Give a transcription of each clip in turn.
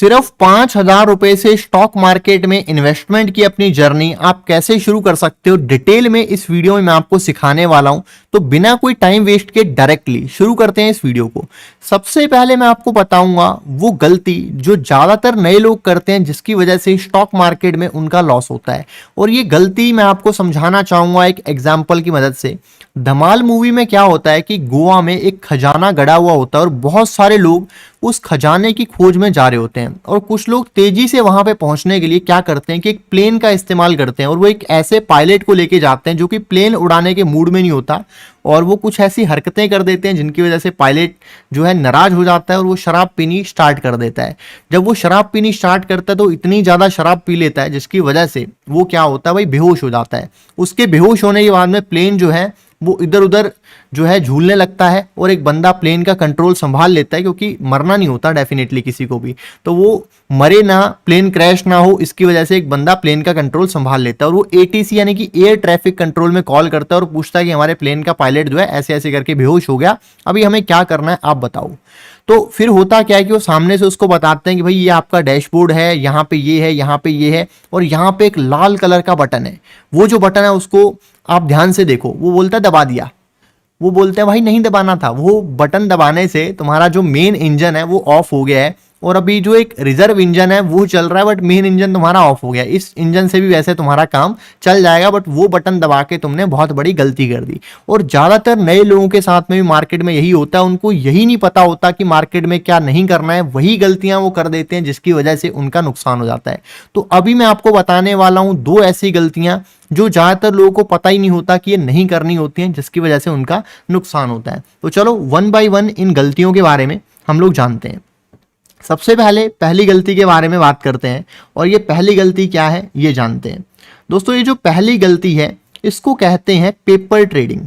सिर्फ 5,000 रुपए से स्टॉक मार्केट में इन्वेस्टमेंट की अपनी जर्नी आप कैसे शुरू कर सकते हो, डिटेल में इस वीडियो में मैं आपको सिखाने वाला हूं। तो बिना कोई टाइम वेस्ट के डायरेक्टली शुरू करते हैं इस वीडियो को। सबसे पहले मैं आपको बताऊंगा वो गलती जो ज्यादातर नए लोग करते हैं, जिसकी वजह से स्टॉक मार्केट में उनका लॉस होता है। और ये गलती मैं आपको समझाना चाहूंगा एक एग्जाम्पल की मदद से। धमाल मूवी में क्या होता है कि गोवा में एक खजाना गड़ा हुआ होता है और बहुत सारे लोग उस खजाने की खोज में जा रहे होते हैं। और कुछ लोग तेजी से वहां पे पहुंचने के लिए क्या करते हैं कि एक प्लेन का इस्तेमाल करते हैं, और वो एक ऐसे पायलट को लेके जाते हैं जो कि प्लेन उड़ाने के मूड में नहीं होता, और वो कुछ ऐसी हरकतें कर देते हैं जिनकी वजह से पायलट जो है नाराज हो जाता है और वो शराब पीनी स्टार्ट कर देता है। जब वो शराब पीनी स्टार्ट करता है तो इतनी ज्यादा शराब पी लेता है जिसकी वजह से वो क्या होता है भाई, बेहोश हो जाता है। उसके बेहोश होने के बाद में प्लेन जो है वो इधर उधर जो है झूलने लगता है, और एक बंदा प्लेन का कंट्रोल संभाल लेता है, क्योंकि मरना नहीं होता डेफिनेटली किसी को भी, तो वो मरे ना, प्लेन क्रैश ना हो, इसकी वजह से एक बंदा प्लेन का कंट्रोल संभाल लेता है। और वो एटीसी यानी कि एयर ट्रैफिक कंट्रोल में कॉल करता है और पूछता है कि हमारे प्लेन का पायलट जो है ऐसे ऐसे करके बेहोश हो गया, अभी हमें क्या करना है आप बताओ। तो फिर होता क्या है कि वो सामने से उसको बताते हैं कि भाई ये आपका डैशबोर्ड है, यहाँ पे ये है, यहाँ पे ये है, और यहाँ पे एक लाल कलर का बटन है। वो जो बटन है उसको आप ध्यान से देखो। वो बोलता है दबा दिया। वो बोलते हैं भाई नहीं दबाना था, वो बटन दबाने से तुम्हारा जो मेन इंजन है वो ऑफ हो गया है, और अभी जो एक रिजर्व इंजन है वो चल रहा है, बट मेन इंजन तुम्हारा ऑफ हो गया। इस इंजन से भी वैसे तुम्हारा काम चल जाएगा, बट वो बटन दबा के तुमने बहुत बड़ी गलती कर दी। और ज्यादातर नए लोगों के साथ में भी मार्केट में यही होता है, उनको यही नहीं पता होता कि मार्केट में क्या नहीं करना है, वही गलतियां वो कर देते हैं जिसकी वजह से उनका नुकसान हो जाता है। तो अभी मैं आपको बताने वाला हूं दो ऐसी गलतियां जो ज्यादातर लोगों को पता ही नहीं होता कि ये नहीं करनी होती हैं, जिसकी वजह से उनका नुकसान होता है। तो चलो वन बाय वन इन गलतियों के बारे में हम लोग जानते हैं। सबसे पहले पहली गलती के बारे में बात करते हैं, और ये पहली गलती क्या है ये जानते हैं। दोस्तों ये जो पहली गलती है इसको कहते हैं पेपर ट्रेडिंग।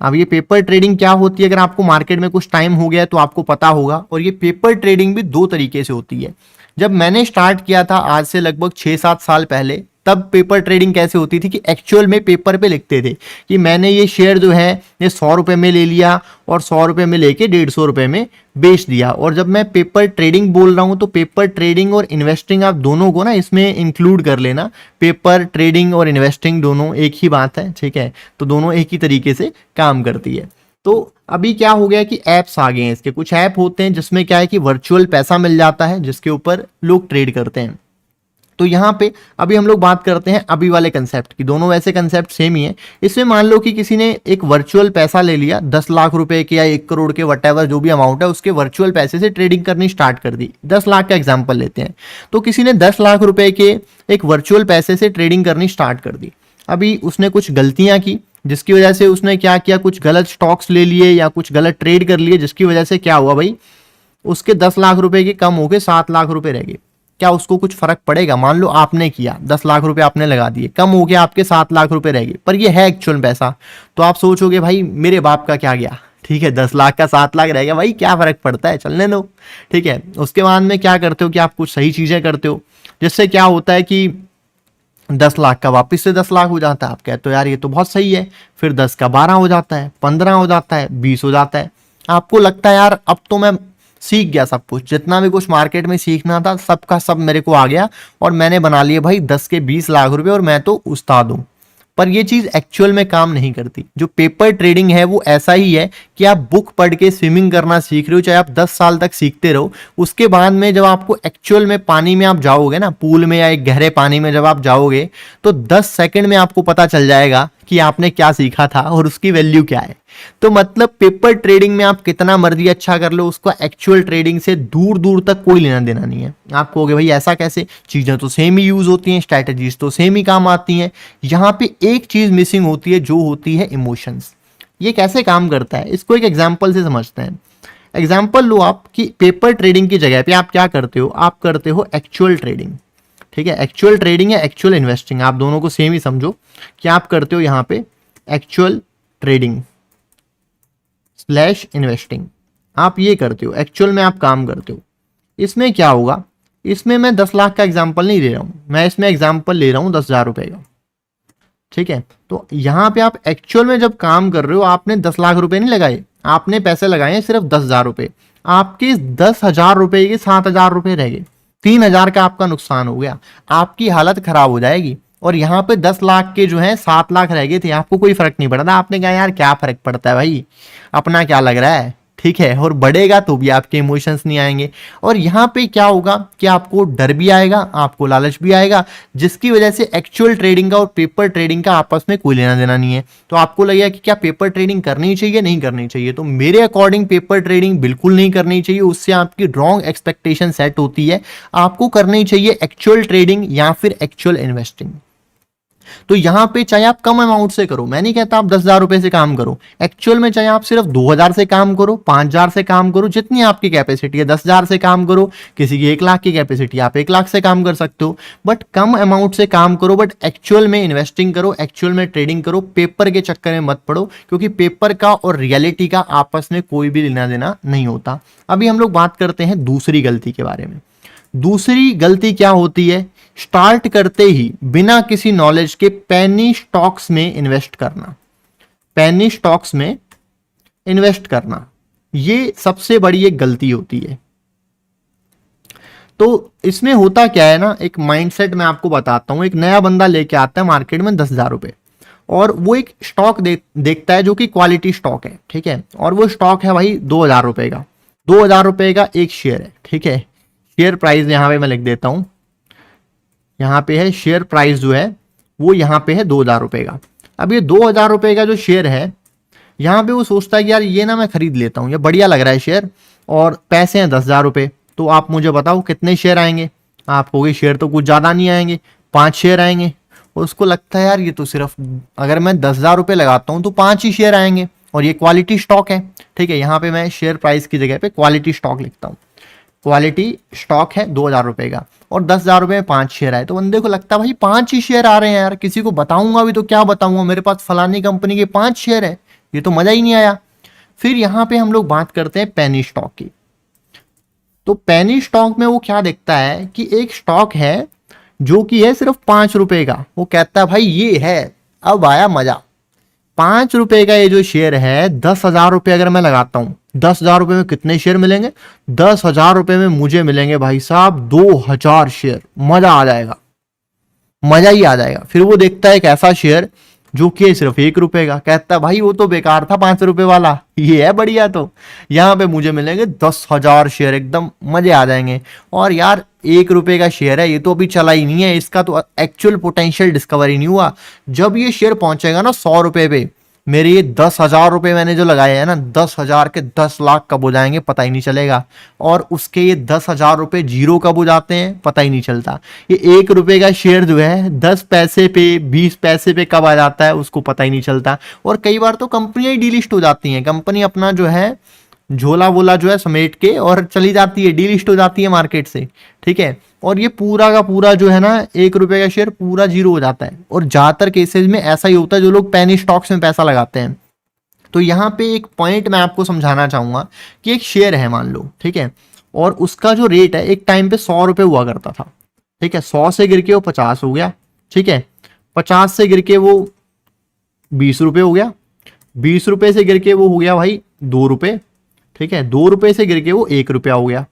अब ये पेपर ट्रेडिंग क्या होती है, अगर आपको मार्केट में कुछ टाइम हो गया तो आपको पता होगा। और ये पेपर ट्रेडिंग भी दो तरीके से होती है। जब मैंने स्टार्ट किया था आज से लगभग 6-7 साल पहले, तब पेपर ट्रेडिंग कैसे होती थी कि एक्चुअल में पेपर पे लिखते थे कि मैंने ये शेयर जो है ये 100 रुपए में ले लिया और 100 रुपए में लेके 150 रुपए में बेच दिया। और जब मैं पेपर ट्रेडिंग बोल रहा हूं तो पेपर ट्रेडिंग और इन्वेस्टिंग आप दोनों को ना इसमें इंक्लूड कर लेना। पेपर ट्रेडिंग और इन्वेस्टिंग दोनों एक ही बात है, ठीक है, तो दोनों एक ही तरीके से काम करती है। तो अभी क्या हो गया कि ऐप्स आ गए हैं, इसके कुछ ऐप होते हैं जिसमें क्या है कि वर्चुअल पैसा मिल जाता है जिसके ऊपर लोग ट्रेड करते हैं। तो यहाँ पे अभी हम लोग बात करते हैं अभी वाले कंसेप्ट की। दोनों वैसे कंसेप्ट सेम ही है। इसमें मान लो कि किसी ने एक वर्चुअल पैसा ले लिया 10 लाख रुपए के या 1 करोड़ के, वटेवर जो भी अमाउंट है, उसके वर्चुअल पैसे से ट्रेडिंग करनी स्टार्ट कर दी। 10 लाख का एग्जांपल लेते हैं। तो किसी ने 10 लाख रुपए के एक वर्चुअल पैसे से ट्रेडिंग करनी स्टार्ट कर दी। अभी उसने कुछ गलतियां की जिसकी वजह से उसने क्या किया, कुछ गलत स्टॉक्स ले लिए या कुछ गलत ट्रेड कर लिए, जिसकी वजह से क्या हुआ भाई, उसके 10 लाख रुपए के कम होके 7 लाख रुपए रह गए। क्या उसको कुछ फर्क पड़ेगा? मान लो आपने किया 10 लाख रुपए आपने लगा दिए, कम हो गया आपके 7 लाख रुपए रह गए, पर ये है एक्चुअल पैसा। तो आप सोचोगे भाई मेरे बाप का क्या गया, ठीक है, 10 लाख का 7 लाख रह गया, भाई क्या फर्क पड़ता है, चलने दो, ठीक है। उसके बाद में क्या करते हो कि आप कुछ सही चीजें करते हो, जिससे क्या होता है कि 10 लाख का वापस से 10 लाख हो जाता है। आप कहते हो यार ये तो बहुत सही है। फिर 10 का 12 हो जाता है, 15 हो जाता है, 20 हो जाता है। आपको लगता है यार अब तो मैं सीख गया सब कुछ, जितना भी कुछ मार्केट में सीखना था सबका सब मेरे को आ गया, और मैंने बना लिए भाई 10 के 20 लाख रुपए, और मैं तो उस्ताद हूं। पर ये चीज एक्चुअल में काम नहीं करती। जो पेपर ट्रेडिंग है वो ऐसा ही है कि आप बुक पढ़ के स्विमिंग करना सीख रहे हो, चाहे आप 10 साल तक सीखते रहो, उसके बाद में जब आपको एक्चुअल में पानी में आप जाओगे ना, पूल में या एक गहरे पानी में जब आप जाओगे, तो 10 सेकंड में आपको पता चल जाएगा कि आपने क्या सीखा था और उसकी वैल्यू क्या है। तो मतलब पेपर ट्रेडिंग में आप कितना मर्जी अच्छा कर लो, उसका एक्चुअल ट्रेडिंग से दूर दूर तक कोई लेना देना नहीं है। आप कहोगे भाई ऐसा कैसे, चीजें तो सेम ही यूज होती हैं, स्ट्रैटेजीज तो सेम ही काम आती हैं। यहाँ पे एक चीज मिसिंग होती है जो होती है इमोशंस। ये कैसे काम करता है इसको एक एग्जाम्पल से समझते हैं। एग्जाम्पल लो आप कि पेपर ट्रेडिंग की जगह पे आप क्या करते हो, आप करते हो एक्चुअल ट्रेडिंग, ठीक है। एक्चुअल ट्रेडिंग या एक्चुअल इन्वेस्टिंग आप दोनों को सेम ही समझो कि आप करते हो यहाँ पे एक्चुअल ट्रेडिंग / इन्वेस्टिंग, आप ये करते हो, एक्चुअल में आप काम करते हो। इसमें क्या होगा, इसमें मैं 10 लाख का एग्जाम्पल नहीं ले रहा हूं, मैं इसमें एग्जाम्पल ले रहा हूं 10,000 रुपए का, ठीक है। तो यहां पे आप एक्चुअल में जब काम कर रहे हो आपने 10 लाख रुपए नहीं लगाए, आपने पैसे लगाए हैं सिर्फ 10,000 रुपए। आपके 10,000 रुपए के 7,000 रुपए रह गए। 3,000 का आपका नुकसान हो गया, आपकी हालत खराब हो जाएगी। और यहाँ पे 10 लाख के जो है 7 लाख रह गए थे, आपको कोई फर्क नहीं पड़ा था, आपने कहा यार क्या फर्क पड़ता है भाई, अपना क्या लग रहा है, ठीक है। और बढ़ेगा तो भी आपके इमोशंस नहीं आएंगे। और यहाँ पे क्या होगा कि आपको डर भी आएगा, आपको लालच भी आएगा, जिसकी वजह से एक्चुअल ट्रेडिंग का और पेपर ट्रेडिंग का आपस में कोई लेना देना नहीं है। तो आपको लगेगा कि क्या पेपर ट्रेडिंग करनी चाहिए, नहीं करनी चाहिए। तो मेरे अकॉर्डिंग पेपर ट्रेडिंग बिल्कुल नहीं करनी चाहिए, उससे आपकी रॉन्ग एक्सपेक्टेशन सेट होती है। आपको करनी चाहिए एक्चुअल ट्रेडिंग या फिर एक्चुअल इन्वेस्टिंग। तो यहां पे चाहे आप कम अमाउंट से करो, मैं नहीं कहता आप 10,000 रुपए से काम करो, एक्चुअल में चाहे आप सिर्फ 2,000 से काम करो, 5,000 से काम करो, जितनी आपकी कैपेसिटी है, 10,000 से काम करो, किसी की 1 लाख की कैपेसिटी, आप 1 लाख से काम कर सकते हो, बट कम अमाउंट से काम करो, बट एक्चुअल में इन्वेस्टिंग करो, एक्चुअल में ट्रेडिंग करो, पेपर के चक्कर में मत पड़ो, क्योंकि पेपर का और रियलिटी का आपस में कोई भी लेना देना नहीं होता। अभी हम लोग बात करते हैं दूसरी गलती के बारे में। दूसरी गलती क्या होती है, स्टार्ट करते ही बिना किसी नॉलेज के पेनी स्टॉक्स में इन्वेस्ट करना। पेनी स्टॉक्स में इन्वेस्ट करना, ये सबसे बड़ी एक गलती होती है। तो इसमें होता क्या है ना, एक माइंडसेट मैं आपको बताता हूं। एक नया बंदा लेके आता है मार्केट में 10,000 रुपए, और वो एक स्टॉक देखता है जो कि क्वालिटी स्टॉक है, ठीक है, और वो स्टॉक है भाई 2,000 रुपए का, 2,000 रुपए का एक शेयर है, ठीक है। शेयर प्राइस यहां पे मैं लिख देता हूं, यहाँ पे है शेयर प्राइस जो है वो यहाँ पे है 2,000 रुपए का। अब ये 2,000 रुपए का जो शेयर है, यहाँ पे वो सोचता है कि यार ये ना मैं खरीद लेता हूँ, ये बढ़िया लग रहा है शेयर, और पैसे हैं 10,000 रुपए। तो आप मुझे बताओ कितने शेयर आएंगे। आप कहोगे शेयर तो कुछ ज़्यादा नहीं आएंगे, 5 शेयर आएंगे। और उसको लगता है यार ये तो सिर्फ, अगर मैं 10,000 रुपए लगाता हूँ तो 5 ही शेयर आएंगे, और ये क्वालिटी स्टॉक है, ठीक है। यहाँ पे मैं शेयर प्राइस की जगह पे क्वालिटी स्टॉक लिखता हूँ। क्वालिटी स्टॉक है 2,000 रुपए का, और 10,000 रुपए में 5 शेयर आए। तो बंदे को लगता है भाई 5 ही शेयर आ रहे हैं यार, किसी को बताऊंगा भी तो क्या बताऊंगा, मेरे पास फलानी कंपनी के 5 शेयर है, ये तो मजा ही नहीं आया। फिर यहां पे हम लोग बात करते हैं पेनी स्टॉक की। तो पेनी स्टॉक में वो क्या देखता है कि एक स्टॉक है जो कि है सिर्फ 5 रुपए का, वो कहता है भाई ये है, अब आया मजा। 5 रुपए का ये जो शेयर है, 10,000 रुपए अगर मैं लगाता हूं, 10,000 रुपए में कितने शेयर मिलेंगे, 10,000 रुपए में मुझे मिलेंगे भाई साहब 2,000 शेयर। मजा आ जाएगा, मजा ही आ जाएगा। फिर वो देखता है एक ऐसा शेयर जो कि सिर्फ 1 रुपए का, कहता है भाई वो तो बेकार था 5 रुपए वाला, ये है बढ़िया, तो यहाँ पे मुझे मिलेंगे 10,000 शेयर, एकदम मजे आ जाएंगे। और यार 1 रुपए का शेयर है, ये तो अभी चला ही नहीं है, इसका तो एक्चुअल पोटेंशियल डिस्कवर ही नहीं हुआ। जब ये शेयर पहुंचेगा ना 100 रुपए पे, मेरे ये 10,000 रुपए मैंने जो लगाए हैं ना, 10,000 के 10 लाख कब हो जाएंगे पता ही नहीं चलेगा। और उसके ये 10,000 रुपए जीरो कब हो जाते हैं पता ही नहीं चलता। ये 1 रुपए का शेयर जो है 10 पैसे पे 20 पैसे पे कब आ जाता है उसको पता ही नहीं चलता। और कई बार तो कंपनियां ही डीलिस्ट हो जाती हैं, कंपनी अपना जो है झोला वोला जो है समेट के और चली जाती है, डीलिस्ट हो जाती है मार्केट से, ठीक है। और ये पूरा का पूरा जो है ना 1 रुपए का शेयर पूरा जीरो हो जाता है। और ज्यादातर केसेस में ऐसा ही होता है जो लोग पेनी स्टॉक्स में पैसा लगाते हैं। तो यहाँ पे एक पॉइंट मैं आपको समझाना चाहूंगा कि एक शेयर है मान लो, ठीक है, और उसका जो रेट है एक टाइम पे 100 रुपए हुआ करता था, ठीक है। 100 से गिर के वो 50 हो गया, ठीक है। 50 से गिर के वो 20 रुपए हो गया, 20 रुपए से गिर के वो हो गया भाई 2 रुपए, ठीक है। 2 रुपए से गिर के वो 1 रुपया हो गया,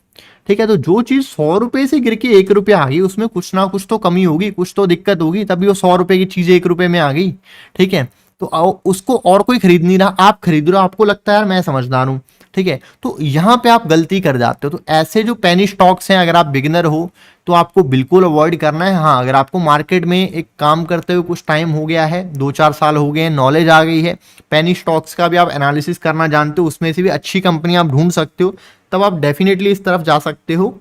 ठीक है। तो जो चीज 100 रुपए से गिर के 1 रुपया आ गई, उसमें कुछ ना कुछ तो कमी होगी, कुछ तो दिक्कत होगी, तभी वो 100 रुपए की चीज 1 रुपए में आ गई, ठीक है। तो उसको और कोई खरीद नहीं रहा, आप खरीद रहे हो, आपको लगता है यार मैं समझदार हूं, ठीक है। तो यहां पे आप गलती कर जाते हो। तो ऐसे जो पेनी स्टॉक्स हैं, अगर आप बिगिनर हो तो आपको बिल्कुल अवॉइड करना है। हाँ, अगर आपको मार्केट में एक काम करते हुए कुछ टाइम हो गया है, 2-4 साल हो गए हैं, नॉलेज आ गई है, पेनी स्टॉक्स का भी आप एनालिसिस करना जानते हो, उसमें से भी अच्छी कंपनी आप ढूंढ सकते हो, तब आप डेफिनेटली इस तरफ जा सकते हो,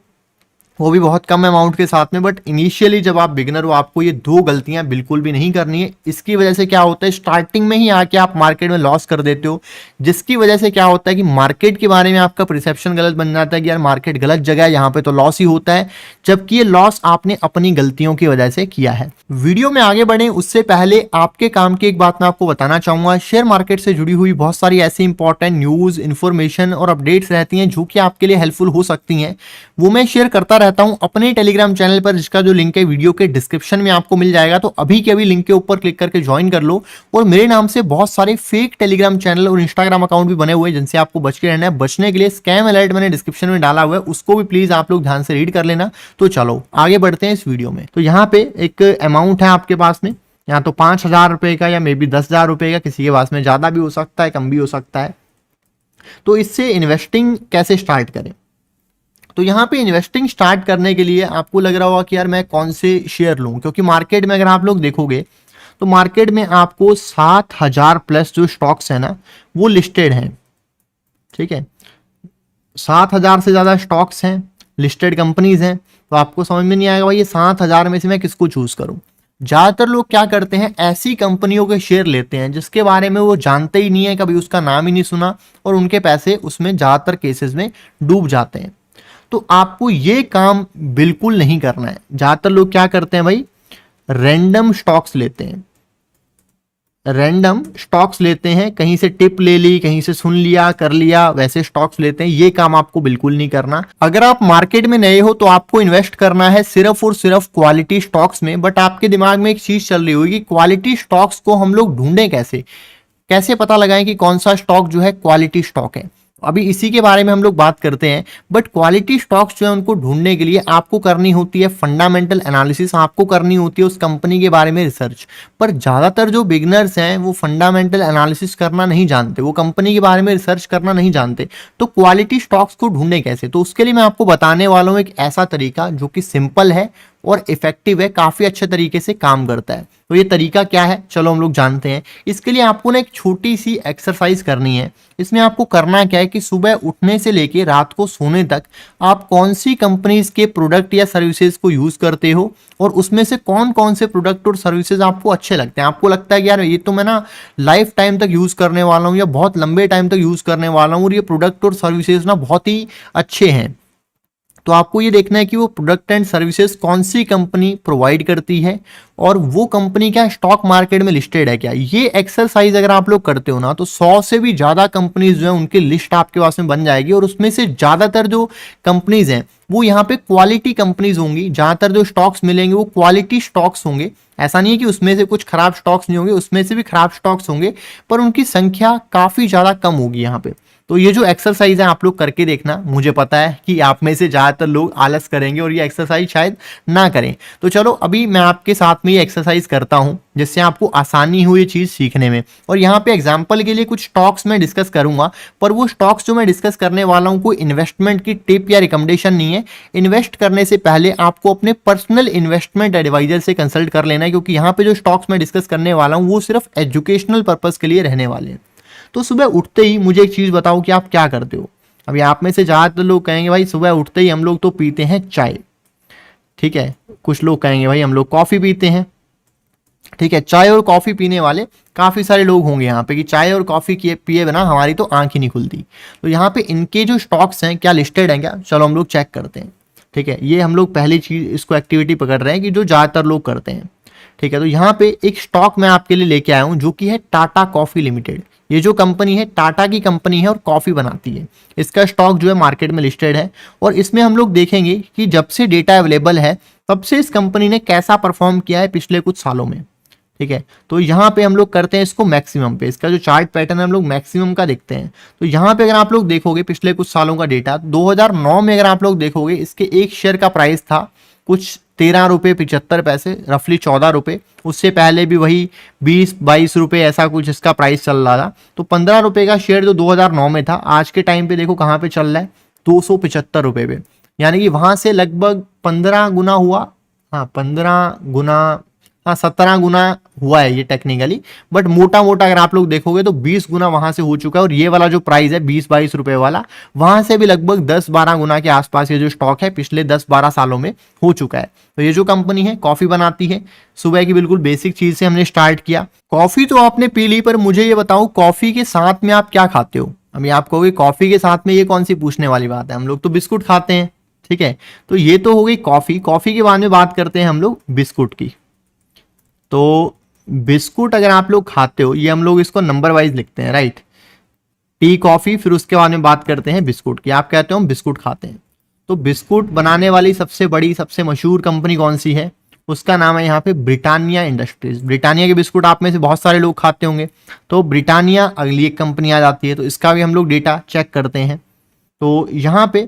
वो भी बहुत कम अमाउंट के साथ में। बट इनिशियली जब आप बिगिनर हो, आपको ये 2 गलतियां बिल्कुल भी नहीं करनी है। इसकी वजह से क्या होता है, स्टार्टिंग में ही आके आप मार्केट में लॉस कर देते हो, जिसकी वजह से क्या होता है कि मार्केट के बारे में आपका परसेप्शन गलत बन जाता है कि यार मार्केट गलत जगह है, यहाँ पे तो लॉस ही होता है, जबकि ये लॉस आपने अपनी गलतियों की वजह से किया है। वीडियो में आगे बढ़े उससे पहले आपके काम की एक बात मैं आपको बताना चाहूंगा। शेयर मार्केट से जुड़ी हुई बहुत सारी ऐसी इंपॉर्टेंट न्यूज, इन्फॉर्मेशन और अपडेट्स रहती हैं जो कि आपके लिए हेल्पफुल हो सकती हैं, वो मैं शेयर करता रहता हूं अपने टेलीग्राम चैनल पर, जिसका जो लिंक है वीडियो के डिस्क्रिप्शन में आपको मिल जाएगा। तो अभी के अभी लिंक के ऊपर क्लिक करके ज्वाइन कर लो। और मेरे नाम से बहुत सारे फेक टेलीग्राम चैनल और इंस्टाग्राम अकाउंट भी बने हुए हैं जिनसे आपको बच के रहना है। बचने के लिए स्कैम अलर्ट मैंने डिस्क्रिप्शन में डाला हुआ है, उसको भी प्लीज आप लोग ध्यान से रीड कर लेना। तो चलो आगे बढ़ते हैं इस वीडियो में। तो यहाँ पे एक अमाउंट है आपके पास में, या तो 5,000 रुपए का या मे बी 10,000 रुपए का, किसी के पास में ज्यादा भी हो सकता है, कम भी हो सकता है। तो इससे इन्वेस्टिंग कैसे स्टार्ट करें? तो यहाँ पे इन्वेस्टिंग स्टार्ट करने के लिए आपको लग रहा होगा कि यार मैं कौन से शेयर लूं, क्योंकि मार्केट में अगर आप लोग देखोगे तो मार्केट में आपको 7,000 प्लस जो स्टॉक्स है ना वो लिस्टेड हैं। ठीक है, 7,000 से ज्यादा स्टॉक्स हैं, लिस्टेड कंपनीज हैं। तो आपको समझ में नहीं आएगा भाई ये 7,000 में से मैं किसको चूज करूं। ज्यादातर लोग क्या करते हैं, ऐसी कंपनियों के शेयर लेते हैं जिसके बारे में वो जानते ही नहीं है, कभी उसका नाम ही नहीं सुना, और उनके पैसे उसमें ज्यादातर केसेस में डूब जाते हैं। तो आपको ये काम बिल्कुल नहीं करना है। ज्यादातर लोग क्या करते हैं भाई, रैंडम स्टॉक्स लेते हैं, रैंडम स्टॉक्स लेते हैं, कहीं से टिप ले ली, कहीं से सुन लिया, कर लिया, वैसे स्टॉक्स लेते हैं। ये काम आपको बिल्कुल नहीं करना। अगर आप मार्केट में नए हो तो आपको इन्वेस्ट करना है सिर्फ और सिर्फ क्वालिटी स्टॉक्स में। बट आपके दिमाग में एक चीज चल रही होगी कि क्वालिटी स्टॉक्स को हम लोग ढूंढें कैसे, कैसे पता लगाएं कि कौन सा स्टॉक जो है क्वालिटी स्टॉक है। अभी इसी के बारे में हम लोग बात करते हैं। बट क्वालिटी स्टॉक्स जो है उनको ढूंढने के लिए आपको करनी होती है फंडामेंटल एनालिसिस, आपको करनी होती है उस कंपनी के बारे में रिसर्च। पर ज्यादातर जो बिगनर्स हैं वो फंडामेंटल एनालिसिस करना नहीं जानते, वो कंपनी के बारे में रिसर्च करना नहीं जानते। तो क्वालिटी स्टॉक्स को ढूंढने कैसे, तो उसके लिए मैं आपको बताने वाला हूं एक ऐसा तरीका जो कि सिंपल है और इफेक्टिव है, काफी अच्छे तरीके से काम करता है। तो ये तरीका क्या है, चलो हम लोग जानते हैं। इसके लिए आपको ना एक छोटी सी एक्सरसाइज करनी है। इसमें आपको करना क्या है कि सुबह उठने से लेके रात को सोने तक आप कौन सी कंपनीज के प्रोडक्ट या सर्विसेज को यूज करते हो, और उसमें से कौन कौन से प्रोडक्ट और सर्विसेज आपको अच्छे लगते हैं। आपको लगता है कि यार ये तो मैं ना लाइफ टाइम तक यूज करने वाला हूँ या बहुत लंबे टाइम तक यूज करने वाला हूँ, और ये प्रोडक्ट और सर्विसेज ना बहुत ही अच्छे हैं। तो आपको ये देखना है कि वो प्रोडक्ट एंड सर्विसेज कौन सी कंपनी प्रोवाइड करती है, और वो कंपनी क्या स्टॉक मार्केट में लिस्टेड है क्या। ये एक्सरसाइज अगर आप लोग करते हो ना तो 100 से भी ज्यादा कंपनीज जो है उनकी लिस्ट आपके पास में बन जाएगी। और उसमें से ज्यादातर जो कंपनीज हैं वो यहाँ पे क्वालिटी कंपनीज होंगी। ज्यादातर जो स्टॉक्स मिलेंगे वो क्वालिटी स्टॉक्स होंगे। ऐसा नहीं है कि उसमें से कुछ खराब स्टॉक्स नहीं होंगे, उसमें से भी खराब स्टॉक्स होंगे, पर उनकी संख्या काफी ज्यादा कम होगी यहाँ पे। तो ये जो एक्सरसाइज है आप लोग करके देखना। मुझे पता है कि आप में से ज्यादातर लोग आलस करेंगे और ये एक्सरसाइज शायद ना करें। तो चलो अभी मैं आपके साथ में ये एक्सरसाइज करता हूं जिससे आपको आसानी हो ये चीज सीखने में। और यहाँ पे एग्जांपल के लिए कुछ स्टॉक्स मैं डिस्कस करूंगा, पर वो स्टॉक्स जो मैं डिस्कस करने वाला हूं कोई इन्वेस्टमेंट की टिप या रिकमेंडेशन नहीं है। इन्वेस्ट करने से पहले आपको अपने पर्सनल इन्वेस्टमेंट एडवाइजर से कंसल्ट कर लेना है, क्योंकि यहाँ पे जो स्टॉक्स मैं डिस्कस करने वाला हूँ वो सिर्फ एजुकेशनल पर्पज के लिए रहने वाले हैं। तो सुबह उठते ही मुझे एक चीज बताओ कि आप क्या करते हो। अभी आप में से ज्यादातर लोग कहेंगे भाई सुबह उठते ही हम लोग तो पीते हैं चाय। ठीक है, कुछ लोग कहेंगे भाई हम लोग कॉफी पीते हैं। ठीक है, चाय और कॉफी पीने वाले काफी सारे लोग होंगे यहाँ पे कि चाय और कॉफी पिए बिना हमारी तो आंख ही नहीं खुलती। तो यहाँ पे इनके जो स्टॉक्स हैं क्या लिस्टेड हैं क्या, चलो हम लोग चेक करते हैं। ठीक है, ये हम लोग पहली चीज इसको एक्टिविटी पकड़ रहे हैं कि जो ज्यादातर लोग करते हैं। ठीक है, तो यहाँ पे एक स्टॉक मैं आपके लिए लेके आया हूँ जो कि है टाटा कॉफी लिमिटेड। ये जो कंपनी है टाटा की कंपनी है और कॉफी बनाती है। इसका स्टॉक जो है मार्केट में लिस्टेड है, और इसमें हम लोग देखेंगे कि जब से डेटा अवेलेबल है तब से इस कंपनी ने कैसा परफॉर्म किया है पिछले कुछ सालों में। ठीक है, तो यहाँ पे हम लोग करते हैं इसको मैक्सिमम पे। इसका जो चार्ट पैटर्न है हम लोग मैक्सिमम का देखते हैं। तो यहाँ पे अगर आप लोग देखोगे पिछले कुछ सालों का डेटा, 2009 में अगर आप लोग देखोगे इसके एक शेयर का प्राइस था कुछ 13 रुपये 75 पैसे, रफली 14 रुपये। उससे पहले भी वही 20-22 रुपये ऐसा कुछ इसका प्राइस चल रहा था। तो 15 रुपये का शेयर जो 2009 में था आज के टाइम पे देखो कहाँ पे चल रहा है, 275 रुपये पे। यानी कि वहां से लगभग 15 गुना हुआ। हाँ 15 गुना, हाँ 17 गुना हुआ है ये टेक्निकली, बट मोटा मोटा अगर आप लोग देखोगे तो 20 गुना वहां से हो चुका है। और ये वाला जो प्राइस है 20-22 रुपए वाला, वहां से भी लगभग 10-12 गुना के आसपास ये जो स्टॉक है पिछले 10-12 सालों में हो चुका है। तो ये जो कंपनी है कॉफी बनाती है। सुबह की बिल्कुल बेसिक चीज से हमने स्टार्ट किया। कॉफी तो आपने पी ली, पर मुझे ये बताओ कॉफी के साथ में आप क्या खाते हो। अभी आप कहोगे कॉफी के साथ में ये कौन सी पूछने वाली बात है, हम लोग तो बिस्कुट खाते हैं। ठीक है, तो ये तो हो गई कॉफी। कॉफी के बाद में बात करते हैं हम लोग बिस्कुट की। तो बिस्कुट अगर आप लोग खाते हो, ये हम लोग इसको नंबर वाइज लिखते हैं, राइट। टी कॉफी, फिर उसके बाद में बात करते हैं बिस्कुट की। आप कहते हो हम बिस्कुट खाते हैं। तो बिस्कुट बनाने वाली सबसे बड़ी सबसे मशहूर कंपनी कौन सी है, उसका नाम है यहाँ पे ब्रिटानिया इंडस्ट्रीज। ब्रिटानिया के बिस्कुट आप में से बहुत सारे लोग खाते होंगे, तो ब्रिटानिया अगली एक कंपनी आ जाती है। तो इसका भी हम लोग डेटा चेक करते हैं। तो यहाँ पे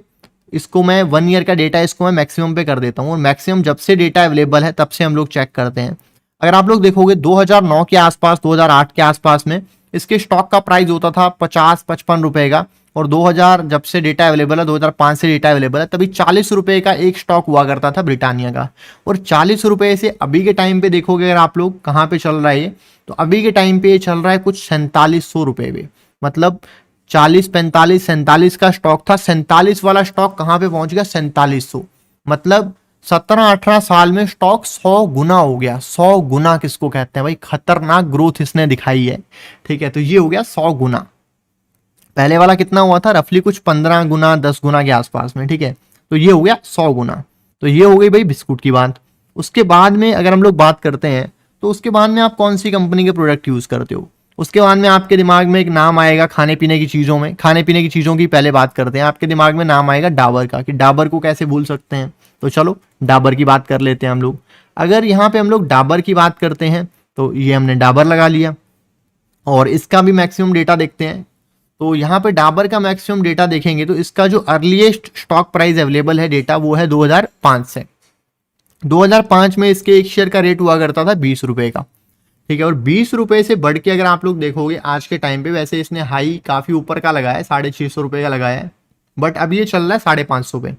इसको मैं 1 ईयर का डेटा इसको मैं मैक्सिमम पे कर देता हूँ, और मैक्सिमम जब से डेटा अवेलेबल है तब से हम लोग चेक करते हैं। अगर आप लोग देखोगे 2009 के आसपास, 2008 के आसपास में इसके स्टॉक का प्राइस होता था 50-55 रुपए का, और 2000 जब से डेटा अवेलेबल है, 2005 से डेटा अवेलेबल है, तभी 40 रुपए का एक स्टॉक हुआ करता था ब्रिटानिया का। और 40 रुपए से अभी के टाइम पे देखोगे अगर आप लोग कहाँ पे चल रहा है ये, तो अभी के टाइम पे ये चल रहा है कुछ 4700 रुपए पे। मतलब 40, 45, 47 का स्टॉक था, 47 वाला स्टॉक कहाँ पे पहुंच गया 4700। मतलब 17-18 साल में स्टॉक 100 गुना हो गया। 100 गुना किसको कहते हैं भाई, खतरनाक ग्रोथ इसने दिखाई है। ठीक है, तो ये हो गया 100 गुना। पहले वाला कितना हुआ था, रफली कुछ 15 गुना 10 गुना के आसपास में। ठीक है, तो ये हो गया 100 गुना। तो ये हो गई भाई बिस्कुट की बात। उसके बाद में अगर हम लोग बात करते हैं, तो उसके बाद में आप कौन सी कंपनी के प्रोडक्ट यूज करते हो, उसके बाद में आपके दिमाग में एक नाम आएगा खाने पीने की चीजों में। खाने पीने की चीजों की पहले बात करते हैं, आपके दिमाग में नाम आएगा डाबर का, कि डाबर को कैसे भूल सकते हैं। तो चलो डाबर की बात कर लेते हैं हम लोग। अगर यहाँ पे हम लोग डाबर की बात करते हैं, तो ये हमने डाबर लगा लिया, और इसका भी मैक्सिमम डेटा देखते हैं। तो यहाँ पे डाबर का मैक्सिमम डेटा देखेंगे तो इसका जो अर्लीस्ट स्टॉक प्राइस अवेलेबल है डेटा, वो है 2005 से। 2005 में इसके एक शेयर का रेट हुआ करता था 20 रुपए का। ठीक है, और 20 रुपए से बढ़ के अगर आप लोग देखोगे आज के टाइम पे, वैसे इसने हाई काफी ऊपर का लगाया है, 650 रुपए का लगाया है, बट अब ये चल रहा है 550 पे।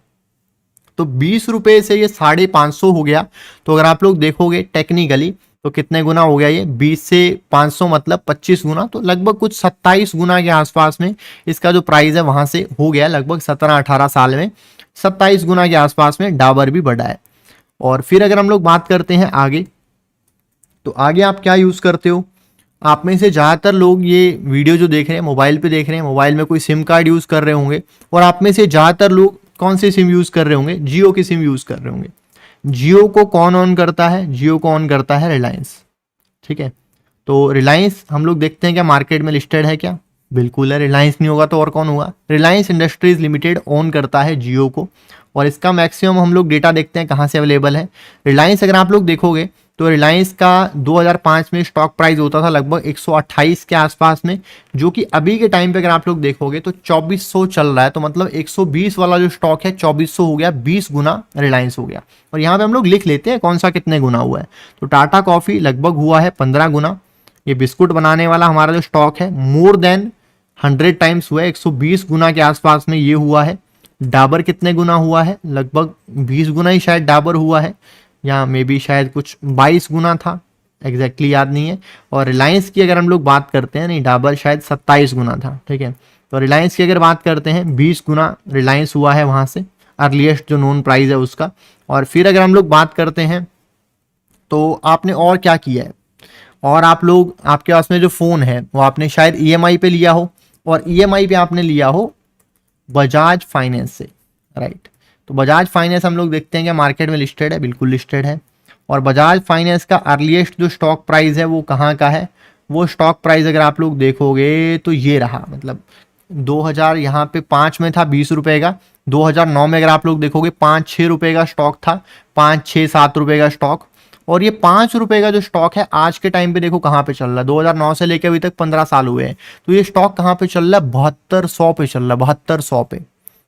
तो 20 रुपए से ये 550 हो गया। तो अगर आप लोग देखोगे टेक्निकली तो कितने गुना हो गया ये, 20 से 500 मतलब 25 गुना। तो लगभग कुछ 27 गुना के आसपास में इसका जो प्राइस है वहां से हो गया, लगभग 17-18 साल में 27 गुना के आसपास में डाबर भी बढ़ा है। और फिर अगर हम लोग बात करते हैं आगे, तो आगे आप क्या यूज करते हो। आप में से ज्यादातर लोग ये वीडियो जो देख रहे हैं मोबाइल पे देख रहे हैं, मोबाइल में कोई सिम कार्ड यूज कर रहे होंगे, और आप में से ज्यादातर लोग कौन से सिम यूज कर रहे होंगे, जियो की सिम यूज कर रहे होंगे। जियो को कौन ऑन करता है, जियो को ऑन करता है रिलायंस। ठीक है, तो रिलायंस हम लोग देखते हैं क्या मार्केट में लिस्टेड है क्या, बिल्कुल है। रिलायंस नहीं होगा तो और कौन होगा, रिलायंस इंडस्ट्रीज लिमिटेड ऑन करता है जियो को। और इसका मैक्सिमम हम लोग डेटा देखते हैं कहाँ से अवेलेबल है। रिलायंस अगर आप लोग देखोगे तो रिलायंस का 2005 में स्टॉक प्राइस होता था लगभग 128 के आसपास में, जो कि अभी के टाइम पे अगर आप लोग देखोगे तो 2400 चल रहा है। तो मतलब 120 वाला जो स्टॉक है 2400 हो गया, 20 गुना रिलायंस हो गया। और यहाँ पे हम लोग लिख लेते हैं कौन सा कितने गुना हुआ है। तो टाटा कॉफी लगभग हुआ है 15 गुना। ये बिस्कुट बनाने वाला हमारा जो स्टॉक है मोर देन 100 टाइम्स हुआ है, 120 गुना के आसपास में ये हुआ है। डाबर कितने गुना हुआ है, लगभग 20 गुना ही शायद डाबर हुआ है, या मे बी शायद कुछ 22 गुना था, एग्जैक्टली याद नहीं है। और रिलायंस की अगर हम लोग बात करते हैं, नहीं डाबर शायद 27 गुना था। ठीक है, तो रिलायंस की अगर बात करते हैं 20 गुना रिलायंस हुआ है वहां से, अर्लीस्ट जो नोन प्राइस है उसका। और फिर अगर हम लोग बात करते हैं तो आपने और क्या किया है, और आप लोग आपके पास में जो फोन है वो आपने शायद ईएमआई पे लिया हो, और ईएमआई पे आपने लिया हो बजाज फाइनेंस से, राइट। तो बजाज फाइनेंस हम लोग देखते हैं कि मार्केट में लिस्टेड है, बिल्कुल लिस्टेड है। और बजाज फाइनेंस का अर्लीस्ट जो स्टॉक प्राइस है वो कहाँ का है, वो स्टॉक प्राइस अगर आप लोग देखोगे तो ये रहा। मतलब 2000 यहाँ पे 5 में था 20 रुपए का, 2009 में अगर आप लोग देखोगे 5-6 रुपए का स्टॉक था, 5-6-7 रुपए का स्टॉक। और ये 5 रुपए का जो स्टॉक है आज के टाइम पे देखो कहाँ पे चल रहा है, 2009 से लेकर अभी तक 15 साल हुए हैं। तो ये स्टॉक कहाँ पे चल रहा है, 7200 पे चल रहा है, 7200 पे।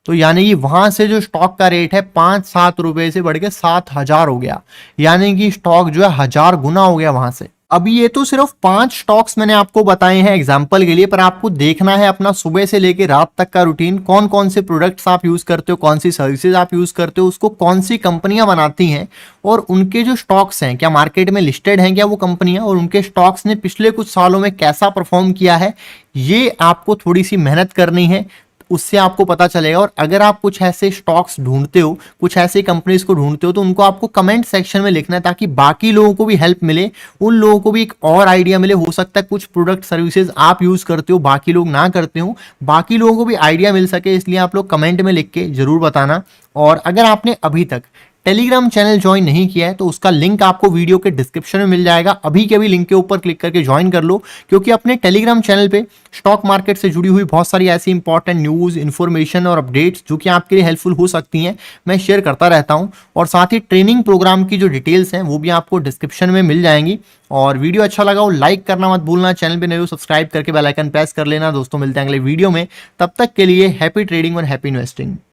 तो यानी कि वहां से जो स्टॉक का रेट है 5-7 रुपए से बढ़ के 7000 हो गया, यानी कि स्टॉक जो है 1000 गुना हो गया वहां से। अभी ये तो सिर्फ 5 स्टॉक्स मैंने आपको बताए हैं एग्जांपल के लिए, पर आपको देखना है अपना सुबह से लेकर रात तक का रूटीन, कौन कौन से प्रोडक्ट्स आप यूज करते हो, कौन सी सर्विसेज आप यूज करते हो, उसको कौन सी कंपनियां बनाती हैं, और उनके जो स्टॉक्स हैं क्या मार्केट में लिस्टेड हैं क्या वो कंपनियां, और उनके स्टॉक्स ने पिछले कुछ सालों में कैसा परफॉर्म किया है, ये आपको थोड़ी सी मेहनत करनी है, उससे आपको पता चलेगा। और अगर आप कुछ ऐसे स्टॉक्स ढूंढते हो, कुछ ऐसे कंपनीज को ढूंढते हो, तो उनको आपको कमेंट सेक्शन में लिखना है, ताकि बाकी लोगों को भी हेल्प मिले, उन लोगों को भी एक और आइडिया मिले। हो सकता है कुछ प्रोडक्ट सर्विसेज आप यूज करते हो बाकी लोग ना करते हो, बाकी लोगों को भी आइडिया मिल सके, इसलिए आप लोग कमेंट में लिख के जरूर बताना। और अगर आपने अभी तक टेलीग्राम चैनल ज्वाइन नहीं किया है तो उसका लिंक आपको वीडियो के डिस्क्रिप्शन में मिल जाएगा। अभी के अभी लिंक के ऊपर क्लिक करके ज्वाइन कर लो, क्योंकि अपने टेलीग्राम चैनल पे स्टॉक मार्केट से जुड़ी हुई बहुत सारी ऐसी इंपॉर्टेंट न्यूज़, इन्फॉर्मेशन और अपडेट्स जो कि आपके लिए हेल्पफुल हो सकती हैं, मैं शेयर करता रहता हूं। और साथ ही ट्रेनिंग प्रोग्राम की जो डिटेल्स हैं वो भी आपको डिस्क्रिप्शन में मिल जाएंगी। और वीडियो अच्छा लगा हो लाइक करना मत भूलना, चैनल पे नए हो सब्सक्राइब करके बेल आइकन प्रेस कर लेना। दोस्तों मिलते हैं अगले वीडियो में, तब तक के लिए हैप्पी ट्रेडिंग और हैप्पी इन्वेस्टिंग।